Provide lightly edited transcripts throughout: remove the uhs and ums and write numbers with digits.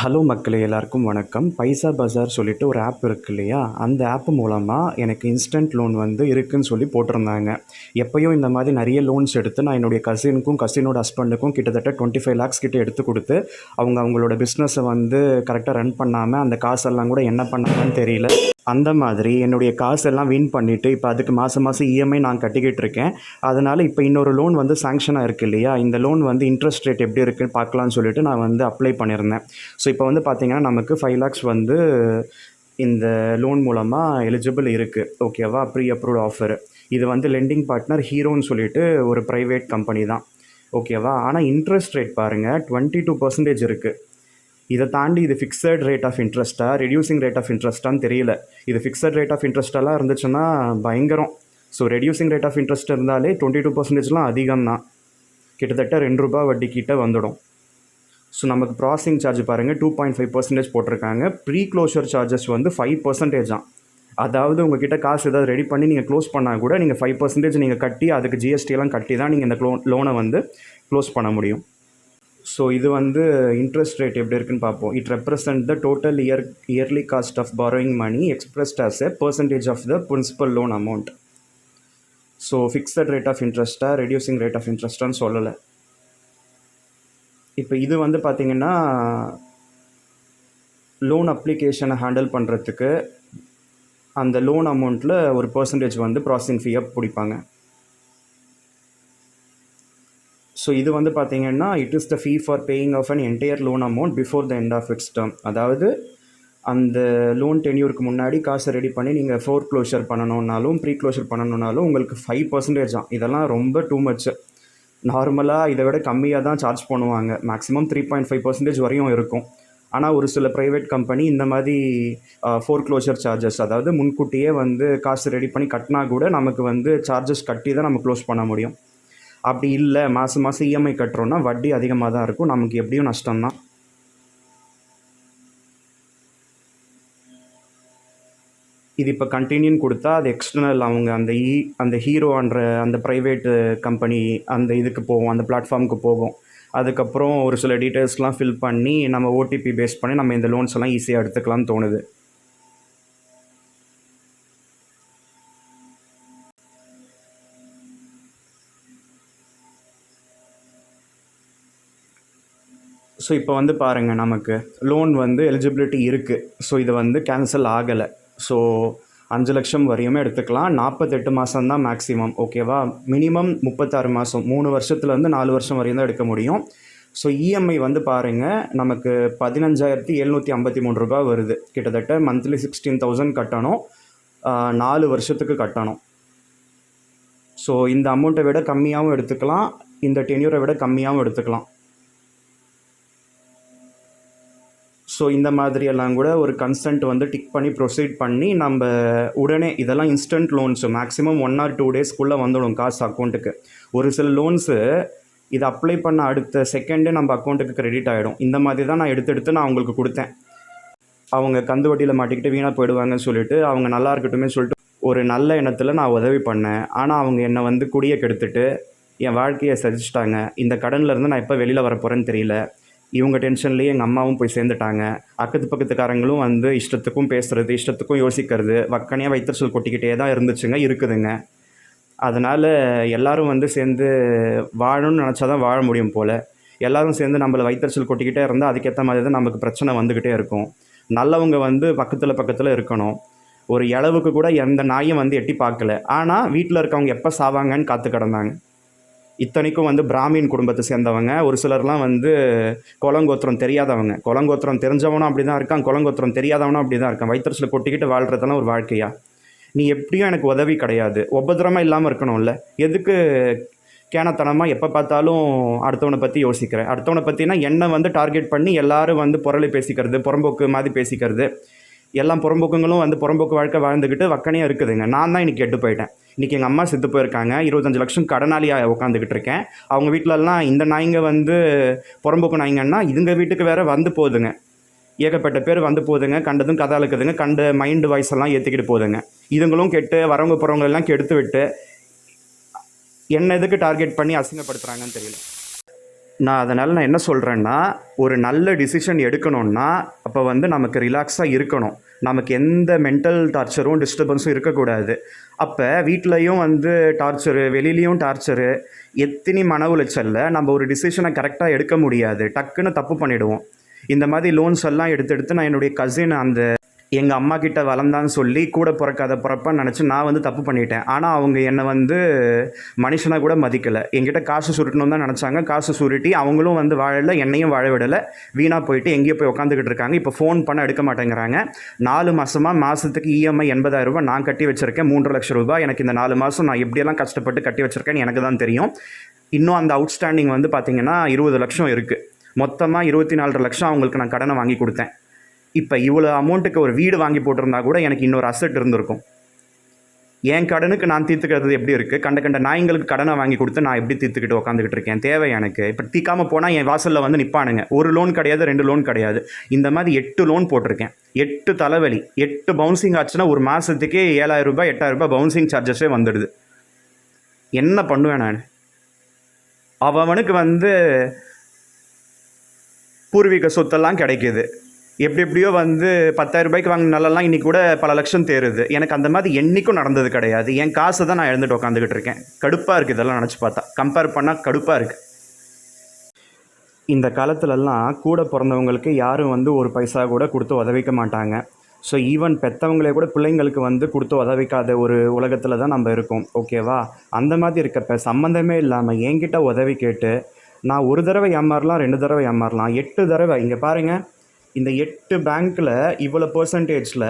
Hello மக்களே, எல்லாருக்கும் வணக்கம். பைசா பஜார் சொல்லிட்டு ஒரு ஆப் இருக்கு இல்லையா? அந்த ஆப் மூலமாக எனக்கு இன்ஸ்டன்ட் லோன் வந்து இருக்குன்னு சொல்லி போட்டிருந்தாங்க. எப்பயும் இந்த மாதிரி நிறைய லோன்ஸ் எடுத்து நான் என்னுடைய கசினோட ஹஸ்பண்டுக்கும் கிட்டத்தட்ட 25 லேக்ஸ் கிட்ட எடுத்து கொடுத்து அவங்களோட பிஸ்னஸை வந்து கரெக்டாக ரன் பண்ணாமல் அந்த காசெல்லாம் கூட என்ன பண்ணாங்கன்னு தெரியல. அந்த மாதிரி என்னுடைய காசெல்லாம் வின் பண்ணிவிட்டு இப்போ அதுக்கு மாதம் மாதம் இஎம்ஐ நான் கட்டிக்கிட்டு இருக்கேன். அதனால் இப்போ இன்னொரு லோன் வந்து சாங்ஷனாக இருக்குது இல்லையா? இந்த லோன் வந்து இன்ட்ரெஸ்ட் ரேட் எப்படி இருக்குன்னு பார்க்கலான்னு சொல்லிட்டு நான் வந்து அப்ளை பண்ணியிருந்தேன். ஸோ இப்போ வந்து பார்த்திங்கன்னா நமக்கு 5 லேக்ஸ் வந்து இந்த லோன் மூலமாக எலிஜிபிள் இருக்குது. ஓகேவா? Pre approved offer. இது வந்து லெண்டிங் பார்ட்னர் ஹீரோன்னு சொல்லிட்டு ஒரு ப்ரைவேட் கம்பெனி தான். ஓகேவா? ஆனால் இன்ட்ரெஸ்ட் ரேட் பாருங்கள், 22% இருக்குது. இதை தாண்டி இது ஃபிக்ஸட் ரேட் ஆஃப் இன்ட்ரெஸ்ட்டா ரெடியூசிங் ரேட் ஆஃப் இன்ட்ரெஸ்ட்டான்னு தெரியல. இது ஃபிக்ஸட் ரேட் ஆஃப் இன்ட்ரெஸ்ட்டெல்லாம் இருந்துச்சுன்னா பயங்கரம். So reducing rate of interest இருந்தாலே 22%லாம் அதிகம் தான். கிட்டத்தட்ட ₹2 வட்டி கிட்ட வந்துடும். ஸோ நமக்கு ப்ராசஸிங் சார்ஜ் பாருங்கள் 2.5% போட்டிருக்காங்க. ப்ரீ க்ளோஷர் சார்ஜஸ் வந்து 5% தான். அதாவது உங்ககிட்ட காசு ஏதாவது ரெடி பண்ணி நீங்கள் க்ளோஸ் பண்ணால் கூட நீங்கள் 5% நீங்கள் கட்டி அதுக்கு ஜிஎஸ்டியெல்லாம் கட்டி தான் நீங்கள் இந்த லோனை வந்து க்ளோஸ் பண்ண முடியும். ஸோ இது வந்து இன்ட்ரெஸ்ட் ரேட் எப்படி இருக்குன்னு பார்ப்போம். It represent the total yearly cost of borrowing money expressed as a percentage of the principal loan amount. So fixed rate of இன்ட்ரெஸ்ட்டாக ரெடியூசிங் ரேட் ஆஃப் இன்ட்ரெஸ்ட்டான்னு சொல்லலை. இப்போ இது வந்து பார்த்திங்கன்னா லோன் அப்ளிகேஷனை ஹேண்டில் பண்ணுறதுக்கு அந்த லோன் அமௌண்ட்டில் ஒரு பர்சன்டேஜ் வந்து ப்ராசஸிங் ஃபீயாக பிடிப்பாங்க. ஸோ இது வந்து பார்த்திங்கன்னா it is the fee for paying off an entire loan amount before the end of its term. அதாவது அந்த லோன் டென்யூருக்கு முன்னாடி காசை ரெடி பண்ணி நீங்கள் ஃபோர் க்ளோஷர் பண்ணணுன்னாலும் ப்ரீ க்ளோஷர் பண்ணணுன்னாலும் உங்களுக்கு 5% தான். இதெல்லாம் ரொம்ப டூ மச்சு. நார்மலாக இதை விட கம்மியாக தான் சார்ஜ் பண்ணுவாங்க. மேக்ஸிமம் 3.5% வரையும் இருக்கும். ஆனால் ஒரு சில ப்ரைவேட் கம்பெனி இந்த மாதிரி ஃபோர் க்ளோஷர் சார்ஜஸ், அதாவது முன்கூட்டியே வந்து காசு ரெடி பண்ணி கட்டினா கூட நமக்கு வந்து சார்ஜஸ் கட்டி தான் நம்ம க்ளோஸ் பண்ண முடியும். அப்படி இல்லை, மாதம் மாதம் இஎம்ஐ கட்டுறோன்னா வட்டி அதிகமாக தான் இருக்கும். நமக்கு எப்படியும் நஷ்டம்தான். இது இப்போ கண்டினியூன்னு கொடுத்தா அது எக்ஸ்டர்னல் அவங்க அந்த ஹீரோன்ற அந்த ப்ரைவேட்டு கம்பெனி அந்த இதுக்கு போகும், அந்த பிளாட்ஃபார்முக்கு போகும். அதுக்கப்புறம் ஒரு சில டீட்டெயில்ஸ்லாம் ஃபில் பண்ணி நம்ம ஓடிபி பேஸ் பண்ணி நம்ம இந்த லோன்ஸ் எல்லாம் ஈஸியாக எடுத்துக்கலாம்னு தோணுது. ஸோ இப்போ வந்து பாருங்கள், நமக்கு லோன் வந்து எலிஜிபிலிட்டி இருக்குது. ஸோ இது வந்து கேன்சல் ஆகலை. ஸோ 5 லட்சம் வரையுமே எடுத்துக்கலாம். 48 மாதம் தான் மேக்ஸிமம். ஓகேவா? மினிமம் 36 மாதம், 3 வருஷத்துலேருந்து 4 வருஷம் வரையும் தான் எடுக்க முடியும். ஸோ இஎம்ஐ வந்து பாருங்கள், நமக்கு ₹15,753 வருது. கிட்டத்தட்ட மந்த்லி 16,000 கட்டணும். 4 வருஷத்துக்கு கட்டணும். ஸோ இந்த அமௌண்ட்டை விட கம்மியாகவும் எடுத்துக்கலாம், இந்த டென்யூரை விட கம்மியாகவும் எடுத்துக்கலாம். ஸோ இந்த மாதிரியெல்லாம் கூட ஒரு கன்சென்ட் வந்து டிக் பண்ணி ப்ரொசீட் பண்ணி நம்ம உடனே இதெல்லாம் இன்ஸ்டன்ட் லோன்ஸு மேக்ஸிமம் 1 or 2 டேஸ்க்குள்ளே வந்துடும் காசு அக்கௌண்ட்டுக்கு. ஒரு சில லோன்ஸு இதை அப்ளை பண்ண அடுத்த செகண்டே நம்ம அக்கௌண்ட்டுக்கு கிரெடிட் ஆகிடும். இந்த மாதிரி தான் நான் எடுத்து நான் அவங்களுக்கு கொடுத்தேன். அவங்க கந்து வட்டியில் மாட்டிக்கிட்டு வீணாக போயிடுவாங்கன்னு சொல்லிட்டு அவங்க நல்லா இருக்கட்டுமே சொல்லிட்டு ஒரு நல்ல எண்ணத்தில் நான் உதவி பண்ணேன். ஆனால் அவங்க என்னை வந்து குடியை கெடுத்துட்டு என் வாழ்க்கையை சதிச்சிட்டாங்க. இந்த கடன்லேருந்து நான் எப்போ வெளியில் வரப்போகிறேன்னு தெரியல. இவங்க டென்ஷன்லேயே எங்கள் அம்மாவும் போய் சேர்ந்துட்டாங்க. அக்கத்து பக்கத்துக்காரங்களும் வந்து இஷ்டத்துக்கும் பேசுகிறது, இஷ்டத்துக்கும் யோசிக்கிறது, வக்கனையாக வைத்தறிச்சல் கொட்டிக்கிட்டே தான் இருக்குதுங்க. அதனால் எல்லோரும் வந்து சேர்ந்து வாழணும்னு நினச்சா தான் வாழ முடியும் போல். எல்லோரும் சேர்ந்து நம்மளை வைத்தறிச்சல் கொட்டிக்கிட்டே இருந்தால் அதுக்கேற்ற மாதிரி தான் நமக்கு பிரச்சனை வந்துக்கிட்டே இருக்கும். நல்லவங்க வந்து பக்கத்தில் இருக்கணும். ஒரு இளவுக்கு கூட எந்த நாயும் வந்து எட்டி பார்க்கல. ஆனால் வீட்டில் இருக்கவங்க எப்போ சாவாங்கன்னு காத்து கிடந்தாங்க. இத்தனைக்கும் வந்து பிராமின் குடும்பத்தை சேர்ந்தவங்க. ஒரு சிலர்லாம் வந்து குலங்கோத்திரம் தெரியாதவங்க. குலங்கோத்திரம் தெரிஞ்சவனும் அப்படி தான் இருக்கான், குலங்கோத்திரம் தெரியாதவனும் அப்படி தான் இருக்கான். வயிற்றுச்சில் கொட்டிக்கிட்டு வாழ்கிறதெல்லாம் ஒரு வாழ்க்கையா? நீ எப்படியும் எனக்கு உதவி கிடையாது, உபதிரமாக இல்லாமல் இருக்கணும்ல. எதுக்கு கேனத்தனமாக எப்போ பார்த்தாலும் அடுத்தவனை பற்றி யோசிக்கிறேன்? அடுத்தவனை பற்றினா என்னை வந்து டார்கெட் பண்ணி எல்லோரும் வந்து புரளி பேசிக்கிறது, புறம்போக்கு மாதிரி பேசிக்கிறது. எல்லாம் புறம்போக்குங்களும் வந்து புறம்போக்கு வாழ்க்கை வாழ்ந்துக்கிட்டு வக்கனையாக இருக்குதுங்க. நான் தான் இன்றைக்கி கெட்டு போயிட்டேன். இன்றைக்கி எங்கள் அம்மா செத்து போயிருக்காங்க. 25 லட்சம் கடனாளியாக உட்காந்துக்கிட்டு இருக்கேன். அவங்க வீட்டிலலாம் இந்த நாய்ங்க வந்து புறம்போக்கு நாய்ங்கன்னா இதுங்க வீட்டுக்கு வேறு வந்து போகுதுங்க. ஏகப்பட்ட பேர் வந்து போகுதுங்க. கண்டதும் கதை அழுக்குதுங்க. கண்ட மைண்டு வாய்ஸ் எல்லாம் ஏற்றிக்கிட்டு போகுதுங்க. இதுங்களும் கெட்டு வரவங்க போகிறவங்களெல்லாம் கெடுத்து விட்டு என்ன எதுக்கு டார்கெட் பண்ணி அசிங்கப்படுத்துகிறாங்கன்னு தெரியல. நான் என்ன சொல்கிறேன்னா, ஒரு நல்ல டிசிஷன் எடுக்கணும்னா அப்போ வந்து நமக்கு ரிலாக்ஸாக இருக்கணும். நமக்கு எந்த மென்டல் டார்ச்சரும் டிஸ்டர்பன்ஸும் இருக்கக்கூடாது. அப்போ வீட்லேயும் வந்து டார்ச்சரு, வெளியிலையும் டார்ச்சரு, எத்தனை மன உளைச்சலில் நம்ம ஒரு டிசிஷனை கரெக்டாக எடுக்க முடியாது. டக்குன்னு தப்பு பண்ணிவிடுவோம். இந்த மாதிரி லோன்ஸ் எல்லாம் எடுத்து நான் என்னுடைய கசின் அந்த எங்கள் அம்மா கிட்ட வளர்ந்தான்னு சொல்லி கூட பிறக்காத பிறப்பான்னு நினச்சி நான் வந்து தப்பு பண்ணிட்டேன். ஆனால் அவங்க என்னை வந்து மனுஷனாக கூட மதிக்கலை. என்கிட்ட காசு சுருட்டணும் தான் நினச்சாங்க. காசு சுருட்டி அவங்களும் வந்து வாழலை, என்னையும் வாழ விடலை. வீணாக போயிட்டு எங்கேயோ போய் உட்காந்துக்கிட்டு இருக்காங்க. இப்போ ஃபோன் பண்ண எடுக்க மாட்டேங்கிறாங்க. 4 மாதமாக மாதத்துக்கு இஎம்ஐ 80,000 ரூபாய் நான் கட்டி வச்சுருக்கேன். 3 லட்சம் ரூபாய் எனக்கு இந்த 4 மாதம் நான் எப்படியெல்லாம் கஷ்டப்பட்டு கட்டி வச்சுருக்கேன்னு எனக்கு தான் தெரியும். இன்னும் அந்த அவுட்ஸ்டாண்டிங் வந்து பார்த்திங்கன்னா 20 லட்சம் இருக்குது. மொத்தமாக 24 லட்சம் அவங்களுக்கு நான் கடனை வாங்கி கொடுத்தேன். இப்போ இவ்வளோ அமௌண்ட்டுக்கு ஒரு வீடு வாங்கி போட்டிருந்தா கூட எனக்கு இன்னொரு அசெட் இருந்திருக்கும். என் கடனுக்கு நான் தீர்த்துக்கிறது எப்படி இருக்குது? கண்ட நாய்ங்களுக்கு கடனை வாங்கி கொடுத்து நான் எப்படி தீர்த்துக்கிட்டு உட்காந்துக்கிட்டு இருக்கேன்? தேவை எனக்கு. இப்போ தீக்காமல் போனால் என் வாசலில் வந்து நிற்பானுங்க. ஒரு லோன் கிடையாது, 2 லோன் கிடையாது, இந்த மாதிரி 8 லோன் போட்டிருக்கேன். 8 தலைவலி. 8 பவுன்சிங் ஆச்சுன்னா ஒரு மாதத்துக்கே 7,000 ரூபாய் 8,000 ரூபாய் பவுன்சிங் சார்ஜஸே வந்துடுது. என்ன பண்ணுவேன் நான்? அவனுக்கு வந்து பூர்வீக சொத்தெல்லாம் கிடைக்கிது. எப்படியோ வந்து 10,000 ரூபாய்க்கு வாங்கின நல்லெல்லாம் இன்றைக்கி கூட பல லட்சம் தேருது. எனக்கு அந்த மாதிரி என்றைக்கும் நடந்தது கிடையாது. என் காசை தான் நான் எழுந்துட்டு உட்காந்துக்கிட்டு இருக்கேன். கடுப்பாக இருக்குது இதெல்லாம் நினச்சி பார்த்தா. கம்பேர் பண்ணால் கடுப்பாக இருக்குது. இந்த காலத்துலலாம் கூட பிறந்தவங்களுக்கு யாரும் வந்து ஒரு பைசா கூட கொடுத்து உதவிக்க மாட்டாங்க. ஸோ ஈவன் பெற்றவங்களே கூட பிள்ளைங்களுக்கு வந்து கொடுத்து உதவிக்காத ஒரு உலகத்தில் தான் நம்ம இருக்கோம். ஓகேவா? அந்த மாதிரி இருக்கப்ப சம்மந்தமே இல்லாமல் என்கிட்ட உதவி கேட்டு நான் ஒரு தடவை ஏமாறலாம், 2 தடவை ஏமாறலாம், 8 தடவை. இங்கே பாருங்கள், இந்த 8 பேங்க்கில் இவ்வளோ பர்சன்டேஜில்,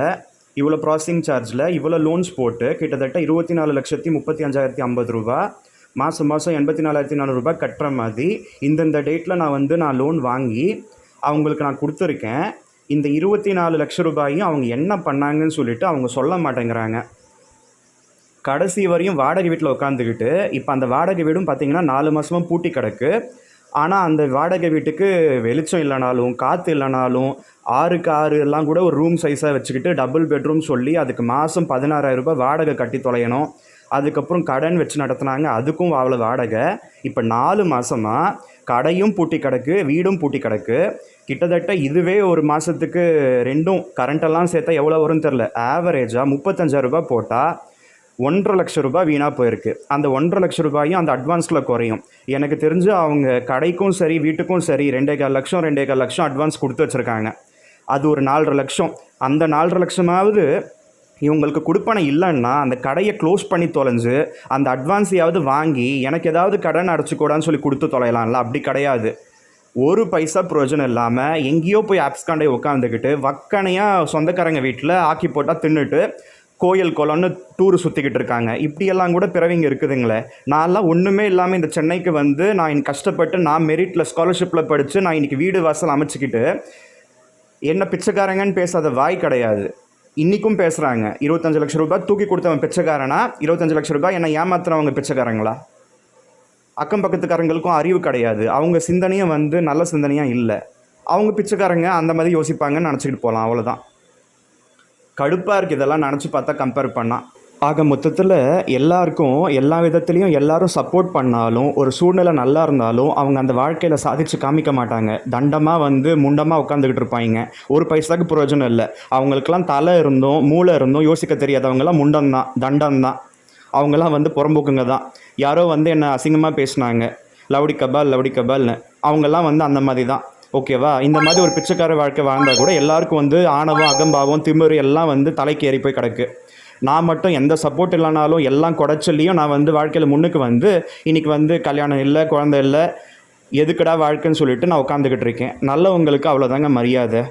இவ்வளோ ப்ராசஸிங் சார்ஜில், இவ்வளோ லோன்ஸ் போட்டு கிட்டத்தட்ட 24,35,050 ரூபா மாதம் 84,400 ரூபாய் கட்டுற மாதிரி இந்த டேட்டில் நான் லோன் வாங்கி அவங்களுக்கு நான் கொடுத்துருக்கேன். இந்த 24 லட்சம் ரூபாயும் அவங்க என்ன பண்ணாங்கன்னு சொல்லிட்டு அவங்க சொல்ல மாட்டேங்கிறாங்க. கடைசி வரையும் வாடகை வீட்டில் உட்காந்துக்கிட்டு, இப்போ அந்த வாடகை வீடும் பார்த்திங்கன்னா 4 மாதமாக பூட்டி கிடக்கு. ஆனால் அந்த வாடகை வீட்டுக்கு வெளிச்சம் இல்லைனாலும், காற்று இல்லைனாலும், 6க்கு 6 எல்லாம் கூட ஒரு ரூம் சைஸாக வச்சுக்கிட்டு டபுள் பெட்ரூம் சொல்லி அதுக்கு மாதம் 16,000 ரூபாய் வாடகை கட்டி தொலையணும். அதுக்கப்புறம் கடன் வச்சு நடத்துனாங்க, அதுக்கும் அவ்வளோ வாடகை. இப்போ 4 மாதமாக கடையும் பூட்டி கிடக்கு, வீடும் பூட்டி கிடக்கு. கிட்டத்தட்ட இதுவே ஒரு மாதத்துக்கு 2ம் கரண்ட்டெல்லாம் சேர்த்தா எவ்வளோ வரும்னு தெரில. ஆவரேஜாக 35,000 ரூபாய் போட்டால் 1,50,000 லட்சம் ரூபாய் வீணாக போயிருக்கு. அந்த 1,50,000 லட்சம் ரூபாயும் அந்த அட்வான்ஸில் குறையும். எனக்கு தெரிஞ்சு அவங்க கடைக்கும் சரி வீட்டுக்கும் சரி 2,25 லட்சம் அட்வான்ஸ் கொடுத்து வச்சுருக்காங்க. அது ஒரு 4,50,000 லட்சம். அந்த 4,50,000 லட்சமாவது இவங்களுக்கு கொடுப்பனை இல்லைன்னா அந்த கடையை க்ளோஸ் பண்ணி தொலைஞ்சு அந்த அட்வான்ஸையாவது வாங்கி எனக்கு ஏதாவது கடன் அடைச்சிக்கூடான்னு சொல்லி கொடுத்து தொலையலாம்ல. அப்படி கிடையாது. ஒரு பைசா பிரயோஜனம் இல்லாமல் எங்கேயோ போய் ஆப்ஸ்காண்டை உட்காந்துக்கிட்டு வக்கனையாக சொந்தக்காரங்க வீட்டில் ஆக்கி போட்டால் தின்னுட்டு கோயில் குளம்னு டூரு சுற்றிக்கிட்டு இருக்காங்க. இப்படியெல்லாம் கூட பிறவிங்க இருக்குதுங்களே. நான்லாம் ஒன்றுமே இல்லாமல் இந்த சென்னைக்கு வந்து நான் இன்னைக்கு கஷ்டப்பட்டு நான் மெரிட்டில் ஸ்காலர்ஷிப்பில் படித்து நான் இன்றைக்கி வீடு வாசல் அமைச்சிக்கிட்டு என்ன பிச்சைக்காரங்கன்னு பேசாத வாய் கிடையாது. இன்றைக்கும் பேசுகிறாங்க. 25 லட்சம் ரூபாய் தூக்கி கொடுத்தவன் பிச்சைக்காரனா? 25 லட்சம் ரூபாய் என்னை ஏமாத்துறவங்க பிச்சைக்காரங்களா? அக்கம் பக்கத்துக்காரங்களுக்கும் அறிவு கிடையாது. அவங்க சிந்தனையும் வந்து நல்ல சிந்தனையாக இல்லை. அவங்க பிச்சைக்காரங்க அந்த மாதிரி யோசிப்பாங்கன்னு நினச்சிக்கிட்டு போகலாம். அவ்வளோதான். கடுப்பாக இருக்குது இதெல்லாம் நினச்சி பார்த்தா கம்பேர் பண்ணால். ஆக மொத்தத்தில் எல்லாருக்கும் எல்லா விதத்துலேயும் எல்லாரும் சப்போர்ட் பண்ணாலும் ஒரு சூழ்நிலை நல்லா இருந்தாலும் அவங்க அந்த வாழ்க்கையில் சாதித்து காமிக்க மாட்டாங்க. தண்டமாக வந்து முண்டமாக உட்காந்துக்கிட்டு இருப்பாங்க. ஒரு பைசாக்கு பிரயோஜனம் இல்லை. அவங்களுக்கெல்லாம் தலை இருந்தும் மூளை இருந்தும் யோசிக்க தெரியாதவங்களாம் முண்டம்தான், தண்டம்தான். அவங்களாம் வந்து புறம்போக்குங்க தான். யாரோ வந்து என்னை அசிங்கமாக பேசினாங்க, லவுடி கபால்னு. அவங்கெல்லாம் வந்து அந்த மாதிரி தான். ஓகேவா? இந்த மாதிரி ஒரு பிச்சைக்கார வாழ்க்கை வாழ்ந்தால் கூட எல்லாருக்கும் வந்து ஆணவம், அகம்பாவம், திமிரு எல்லாம் வந்து தலைக்கு ஏறி போய் கிடக்கு. நான் மட்டும் எந்த சப்போர்ட் இல்லைனாலும் எல்லாம் குடைச்சல்லையும் நான் வந்து வாழ்க்கையில் முன்னுக்கு வந்து இன்றைக்கி வந்து கல்யாணம் இல்லை, குழந்தை இல்லை, எதுக்கடா வாழ்க்கைன்னு சொல்லிட்டு நான் உட்காந்துக்கிட்டு இருக்கேன். நல்லவங்களுக்கு அவ்வளோதாங்க மரியாதை.